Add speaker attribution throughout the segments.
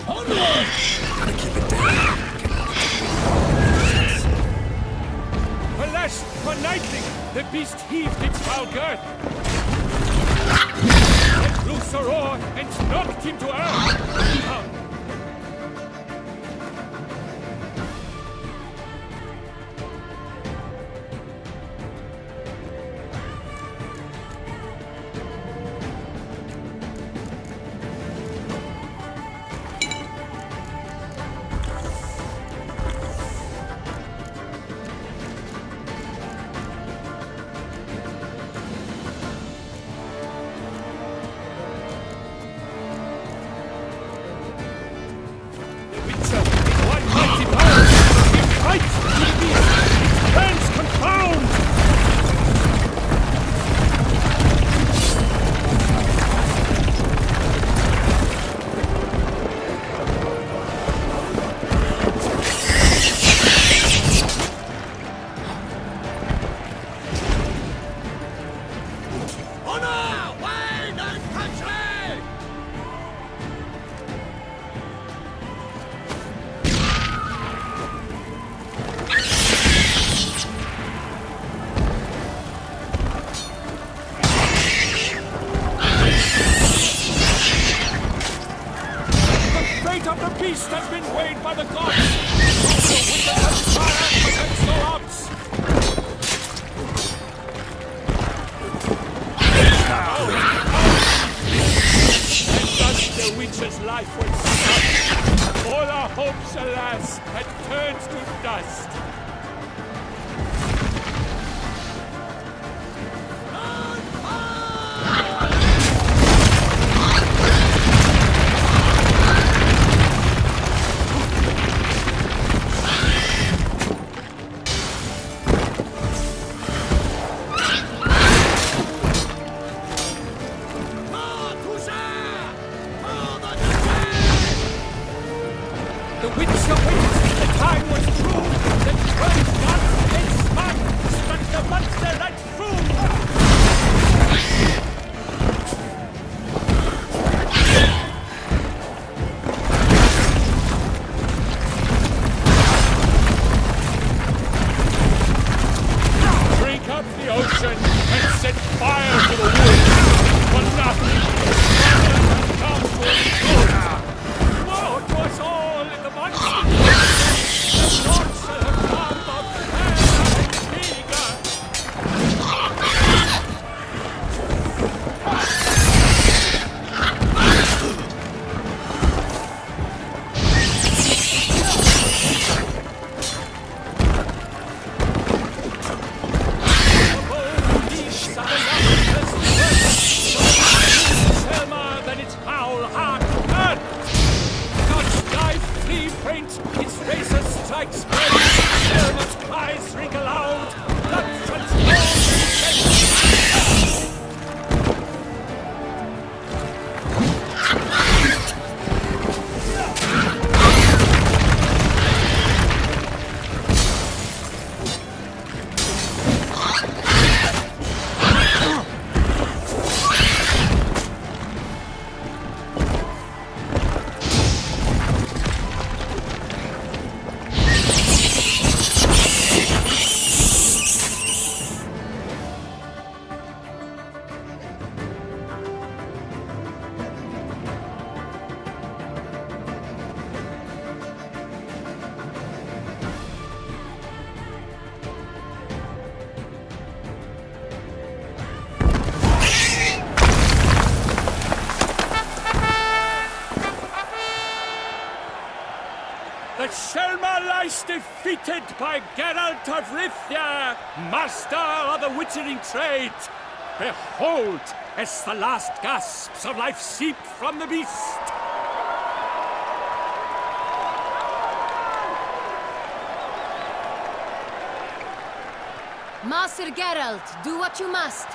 Speaker 1: Onward!
Speaker 2: Gotta keep it down.
Speaker 3: Alas, for Nightling, the beast heaved its foul girth. Let loose a roar and knocked him to earth. Has been weighed by the gods! Also with the fire against the odds! And thus the witch's life was stopped. All our hopes, alas, had turned to dust. Defeated by Geralt of Rivia, master of the witchering trade. Behold, as the last gasps of life seep from the beast.
Speaker 4: Master Geralt, do what you must.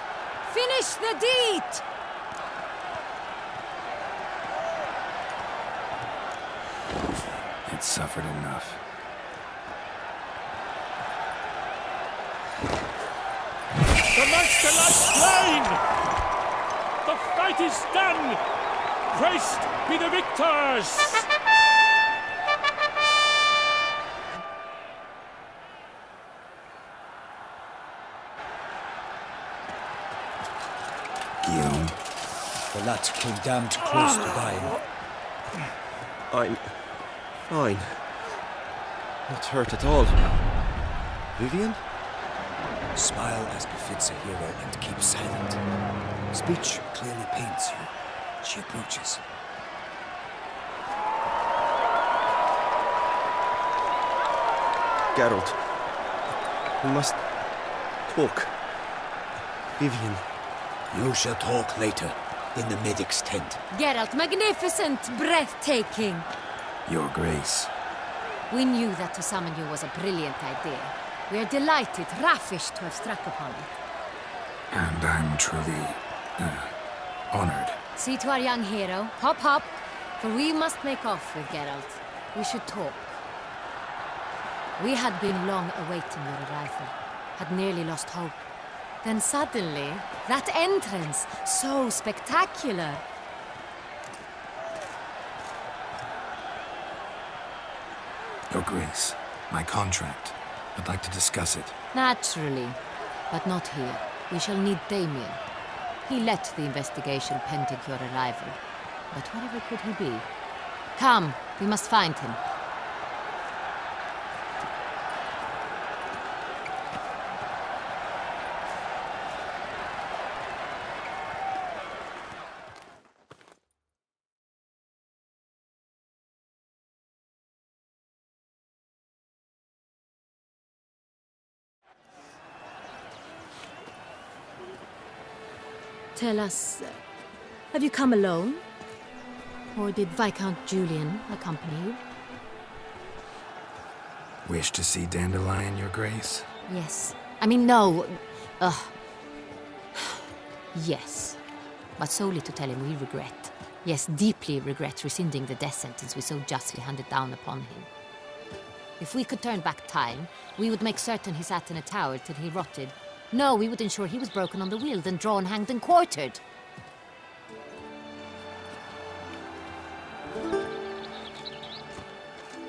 Speaker 4: Finish the deed!
Speaker 2: It suffered enough.
Speaker 3: The monster lies slain! The fight is done! Christ be the victors!
Speaker 2: Guillaume,
Speaker 1: The lad came damned close to dying.
Speaker 5: I'm fine. Not hurt at all. Vivian?
Speaker 1: Smile as befits a hero and keep silent. Speech clearly paints you. She approaches.
Speaker 5: Geralt. We must talk. Vivian.
Speaker 1: You shall talk later, in the medic's tent.
Speaker 4: Geralt, magnificent, breathtaking.
Speaker 2: Your Grace.
Speaker 4: We knew that to summon you was a brilliant idea. We are delighted, ravished to have struck upon it.
Speaker 2: And I'm truly, honored.
Speaker 4: See to our young hero. Hop, hop. For we must make off with Geralt. We should talk. We had been long awaiting your arrival. Had nearly lost hope. Then suddenly, that entrance, so spectacular.
Speaker 2: Your Grace, my contract. I'd like to discuss it.
Speaker 4: Naturally, but not here. We shall need Damien. He let the investigation pending your arrival. But whatever could he be? Come, we must find him. Tell us, have you come alone? Or did Viscount Julian accompany you?
Speaker 2: Wish to see Dandelion, Your Grace?
Speaker 4: Yes. I mean, no. Yes. But solely to tell him we regret. Yes, deeply regret rescinding the death sentence we so justly handed down upon him. If we could turn back time, we would make certain he sat in a tower till he rotted. No, we would ensure he was broken on the wheel, then drawn, hanged, and quartered.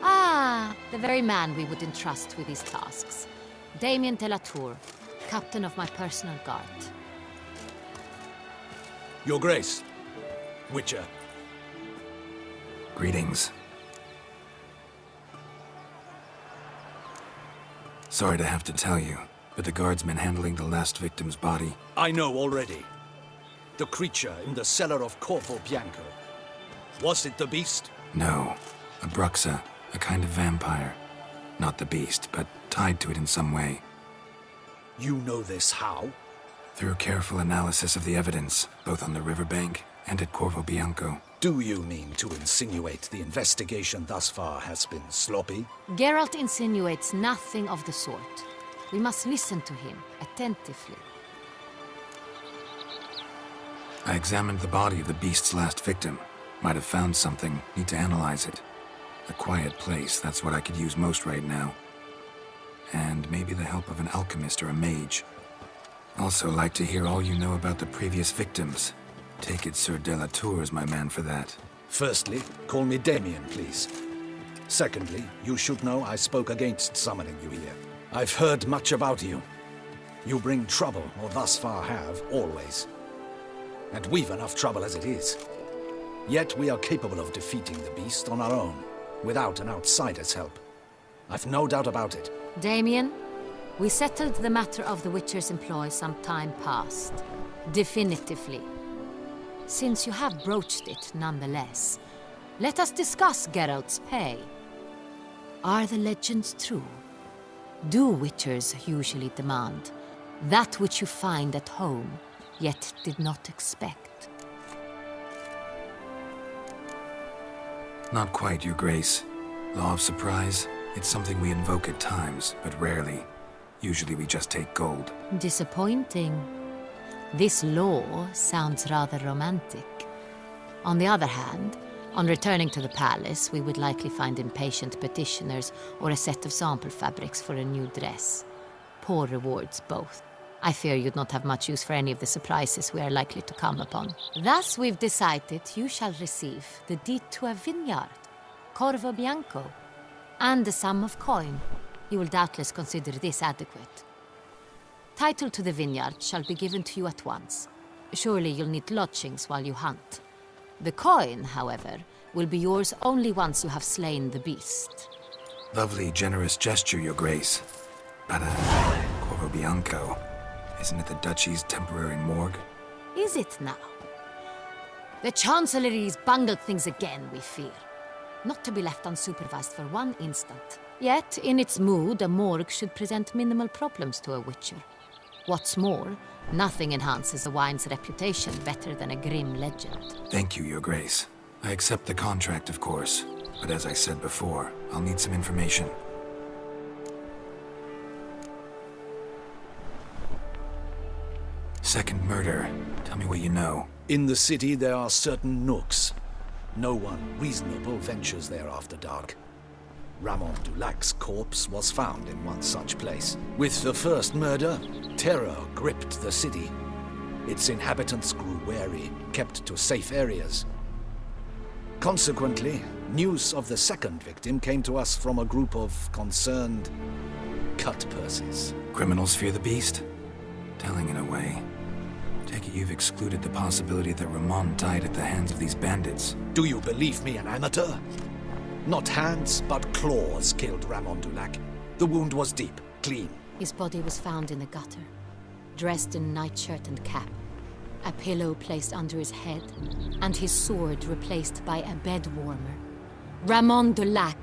Speaker 4: Ah, the very man we would entrust with these tasks. Damien de la Tour, captain of my personal guard.
Speaker 3: Your Grace, Witcher.
Speaker 2: Greetings. Sorry to have to tell you, but the guardsman handling the last victim's body...
Speaker 6: I know already. The creature in the cellar of Corvo Bianco. Was it the beast?
Speaker 2: No. A Bruxa, a kind of vampire. Not the beast, but tied to it in some way.
Speaker 6: You know this how?
Speaker 2: Through careful analysis of the evidence, both on the riverbank and at Corvo Bianco.
Speaker 6: Do you mean to insinuate the investigation thus far has been sloppy?
Speaker 4: Geralt insinuates nothing of the sort. We must listen to him attentively.
Speaker 2: I examined the body of the beast's last victim. Might have found something. Need to analyze it. A quiet place, that's what I could use most right now. And maybe the help of an alchemist or a mage. Also like to hear all you know about the previous victims. Take it Sir de la Tour is my man for that.
Speaker 6: Firstly, call me Damien, please. Secondly, you should know I spoke against summoning you here. I've heard much about you. You bring trouble, or thus far have, always. And we've enough trouble as it is. Yet we are capable of defeating the beast on our own, without an outsider's help. I've no doubt about it.
Speaker 4: Damien, we settled the matter of the Witcher's employ some time past. Definitively. Since you have broached it nonetheless, let us discuss Geralt's pay. Are the legends true? Do Witchers usually demand that which you find at home, yet did not expect?
Speaker 2: Not quite, Your Grace. Law of surprise, it's something we invoke at times, but rarely. Usually we just take gold.
Speaker 4: Disappointing. This law sounds rather romantic. On the other hand, on returning to the palace, we would likely find impatient petitioners or a set of sample fabrics for a new dress. Poor rewards both. I fear you'd not have much use for any of the surprises we are likely to come upon. Thus, we've decided you shall receive the deed to a vineyard, Corvo Bianco, and the sum of coin. You will doubtless consider this adequate. Title to the vineyard shall be given to you at once. Surely you'll need lodgings while you hunt. The coin, however, will be yours only once you have slain the beast.
Speaker 2: Lovely, generous gesture, Your Grace. But, Corvo Bianco, isn't it the Duchy's temporary morgue?
Speaker 4: Is it now? The Chancellery's bungled things again, we fear. Not to be left unsupervised for one instant. Yet, in its mood, a morgue should present minimal problems to a witcher. What's more, nothing enhances a wine's reputation better than a grim legend.
Speaker 2: Thank you, Your Grace. I accept the contract, of course. But as I said before, I'll need some information. Second murder. Tell me what you know.
Speaker 6: In the city, there are certain nooks. No one reasonable ventures there after dark. Ramon Dulac's corpse was found in one such place. With the first murder, terror gripped the city. Its inhabitants grew wary, kept to safe areas. Consequently, news of the second victim came to us from a group of concerned cut-purses.
Speaker 2: Criminals fear the beast? Telling in a way. Take it you've excluded the possibility that Ramon died at the hands of these bandits.
Speaker 6: Do you believe me, an amateur? Not hands, but claws killed Ramon Dulac. The wound was deep, clean.
Speaker 4: His body was found in the gutter, dressed in nightshirt and cap, a pillow placed under his head, and his sword replaced by a bed warmer. Ramon Dulac,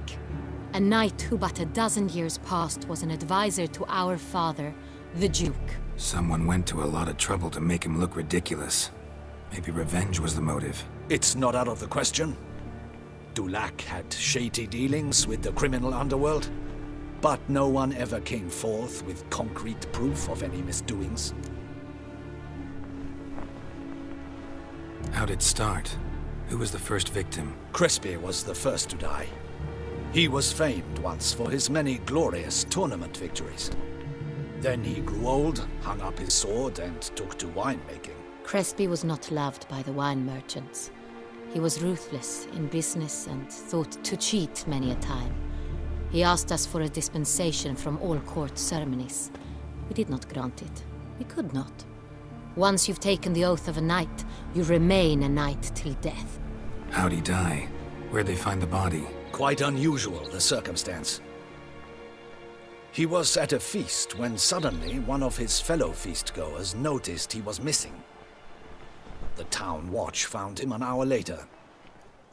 Speaker 4: a knight who but a dozen years past was an advisor to our father, the Duke.
Speaker 2: Someone went to a lot of trouble to make him look ridiculous. Maybe revenge was the motive.
Speaker 6: It's not out of the question. Dulac had shady dealings with the criminal underworld, but no one ever came forth with concrete proof of any misdoings.
Speaker 2: How'd it start? Who was the first victim?
Speaker 6: Crespi was the first to die. He was famed once for his many glorious tournament victories. Then he grew old, hung up his sword, and took to winemaking.
Speaker 4: Crespi was not loved by the wine merchants. He was ruthless in business and thought to cheat many a time. He asked us for a dispensation from all court ceremonies. We did not grant it. We could not. Once you've taken the oath of a knight, you remain a knight till death.
Speaker 2: How'd he die? Where'd they find the body?
Speaker 6: Quite unusual, the circumstance. He was at a feast when suddenly one of his fellow feastgoers noticed he was missing. The town watch found him an hour later.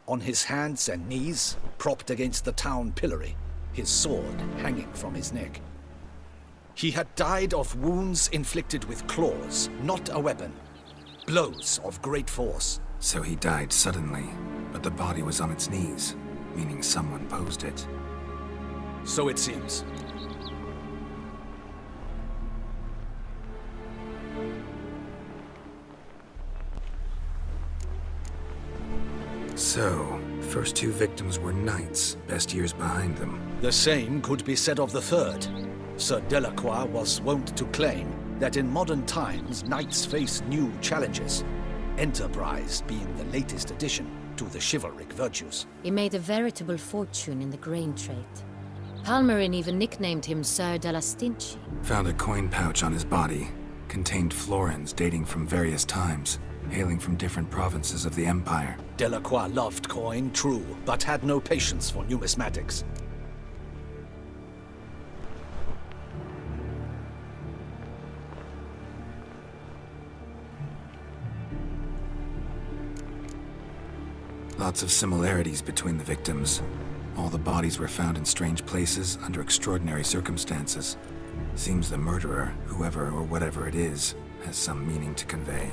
Speaker 6: On his hands and knees, propped against the town pillory, his sword hanging from his neck. He had died of wounds inflicted with claws, not a weapon. Blows of great force.
Speaker 2: So he died suddenly, but the body was on its knees, meaning someone posed it.
Speaker 6: So it seems.
Speaker 2: So, first two victims were knights, best years behind them.
Speaker 6: The same could be said of the third. Sir Delacroix was wont to claim that in modern times knights face new challenges, enterprise being the latest addition to the chivalric virtues.
Speaker 4: He made a veritable fortune in the grain trade. Palmerin even nicknamed him Sir de la Stinchi.
Speaker 2: Found a coin pouch on his body. Contained florins dating from various times, hailing from different provinces of the Empire.
Speaker 6: Delacroix loved coin, true, but had no patience for numismatics.
Speaker 2: Lots of similarities between the victims. All the bodies were found in strange places under extraordinary circumstances. Seems the murderer, whoever or whatever it is, has some meaning to convey.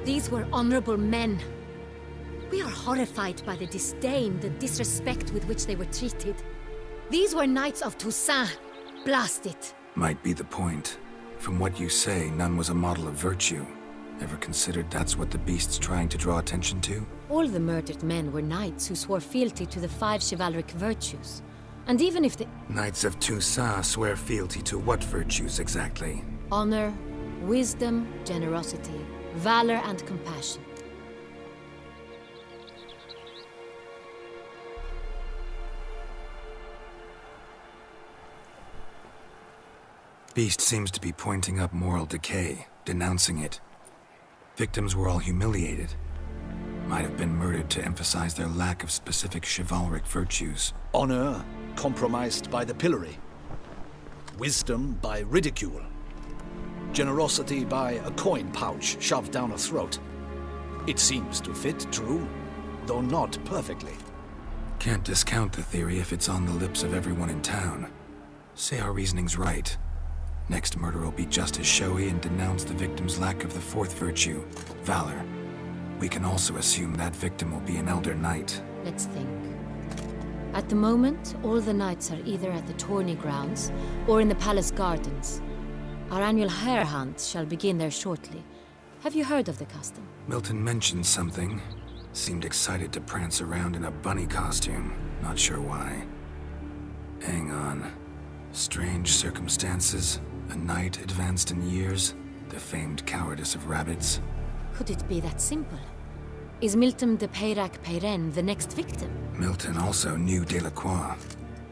Speaker 4: These were honorable men. We are horrified by the disdain, the disrespect with which they were treated. These were knights of Toussaint. Blast it.
Speaker 2: Might be the point. From what you say, none was a model of virtue. Ever considered that's what the beast's trying to draw attention to?
Speaker 4: All the murdered men were knights who swore fealty to the 5 chivalric virtues. And even if the...
Speaker 2: Knights of Toussaint swear fealty to what virtues exactly?
Speaker 4: Honor, Wisdom, generosity, valor, and compassion.
Speaker 2: Beast seems to be pointing up moral decay, denouncing it. Victims were all humiliated. Might have been murdered to emphasize their lack of specific chivalric virtues.
Speaker 6: Honor compromised by the pillory. Wisdom by ridicule. Generosity by a coin pouch shoved down a throat. It seems to fit true, though not perfectly.
Speaker 2: Can't discount the theory if it's on the lips of everyone in town. Say our reasoning's right. Next murder will be just as showy and denounce the victim's lack of the fourth virtue, valor. We can also assume that victim will be an elder knight.
Speaker 4: Let's think. At the moment, all the knights are either at the tourney grounds or in the palace gardens. Our annual hare hunt shall begin there shortly. Have you heard of the custom?
Speaker 2: Milton mentioned something. Seemed excited to prance around in a bunny costume. Not sure why. Hang on. Strange circumstances. A knight advanced in years. The famed cowardice of rabbits.
Speaker 4: Could it be that simple? Is Milton de Pt.3 the next victim?
Speaker 2: Milton also knew Delacroix.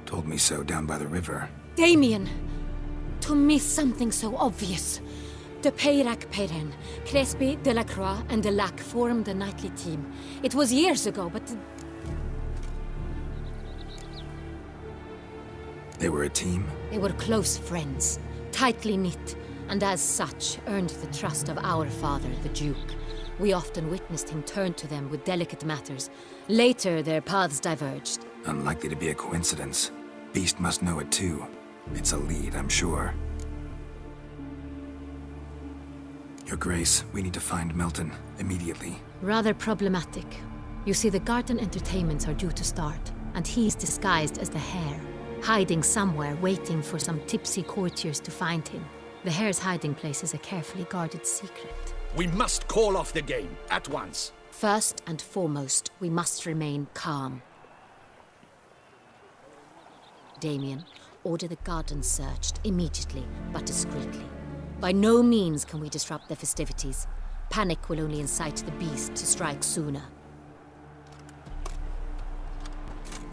Speaker 2: Told me so down by the river.
Speaker 4: Damien! To miss something so obvious. De Pt.3, Crespi, Delacroix, and Delac formed a knightly team. It was years ago, but...
Speaker 2: They were a team?
Speaker 4: They were close friends, tightly knit, and as such earned the trust of our father, the Duke. We often witnessed him turn to them with delicate matters. Later, their paths diverged.
Speaker 2: Unlikely to be a coincidence. Beast must know it too. It's a lead, I'm sure. Your Grace, we need to find Milton, immediately.
Speaker 4: Rather problematic. You see, the garden entertainments are due to start, and he's disguised as the hare, hiding somewhere, waiting for some tipsy courtiers to find him. The hare's hiding place is a carefully guarded secret.
Speaker 6: We must call off the game, at once.
Speaker 4: First and foremost, we must remain calm. Damien, order the garden searched immediately, but discreetly. By no means can we disrupt the festivities. Panic will only incite the beast to strike sooner.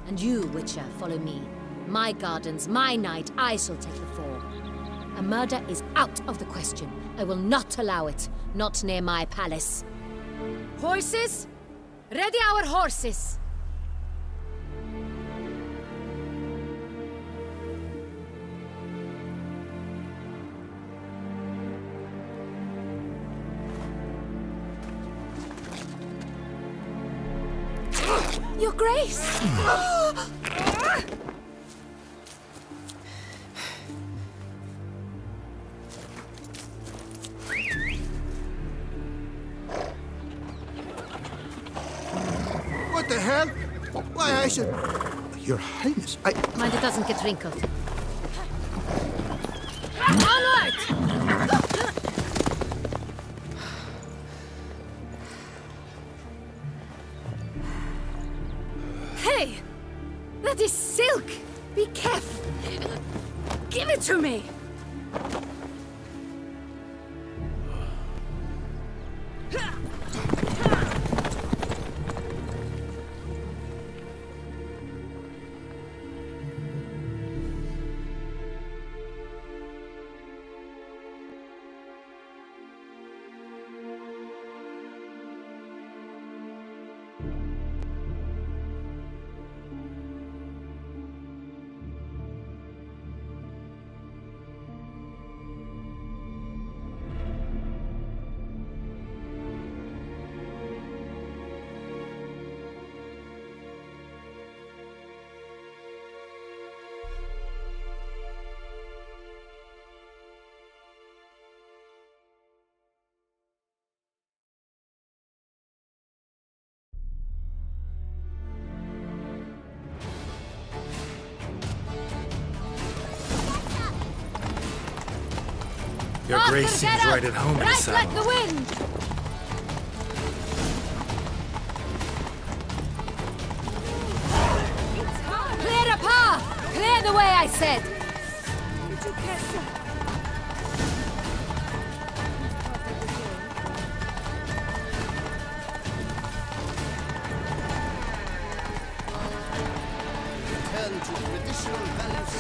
Speaker 4: And you, Witcher, follow me. My gardens, my night, I shall take the fall. A murder is out of the question. I will not allow it. Not near my palace. Horses? Ready our horses! Your Grace!
Speaker 7: What the hell? Why, I should... Your Highness,
Speaker 4: Mind it doesn't get wrinkled. Onward! Hey! That is silk! Be careful! Give it to me!
Speaker 2: Your Grace seems right at home in the
Speaker 4: Right
Speaker 2: saddle.
Speaker 4: like the wind! Clear a path! Clear the way, I said!
Speaker 7: to traditional values.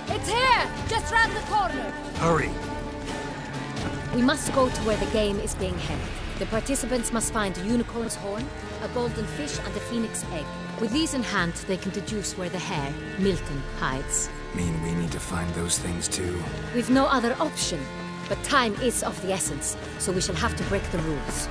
Speaker 4: It's here! Just round the corner!
Speaker 2: Hurry!
Speaker 4: We must go to where the game is being held. The participants must find a unicorn's horn, a golden fish, and a phoenix egg. With these in hand, they can deduce where the hare, Milton, hides.
Speaker 2: Mean we need to find those things too?
Speaker 4: We've no other option. But time is of the essence, so we shall have to break the rules.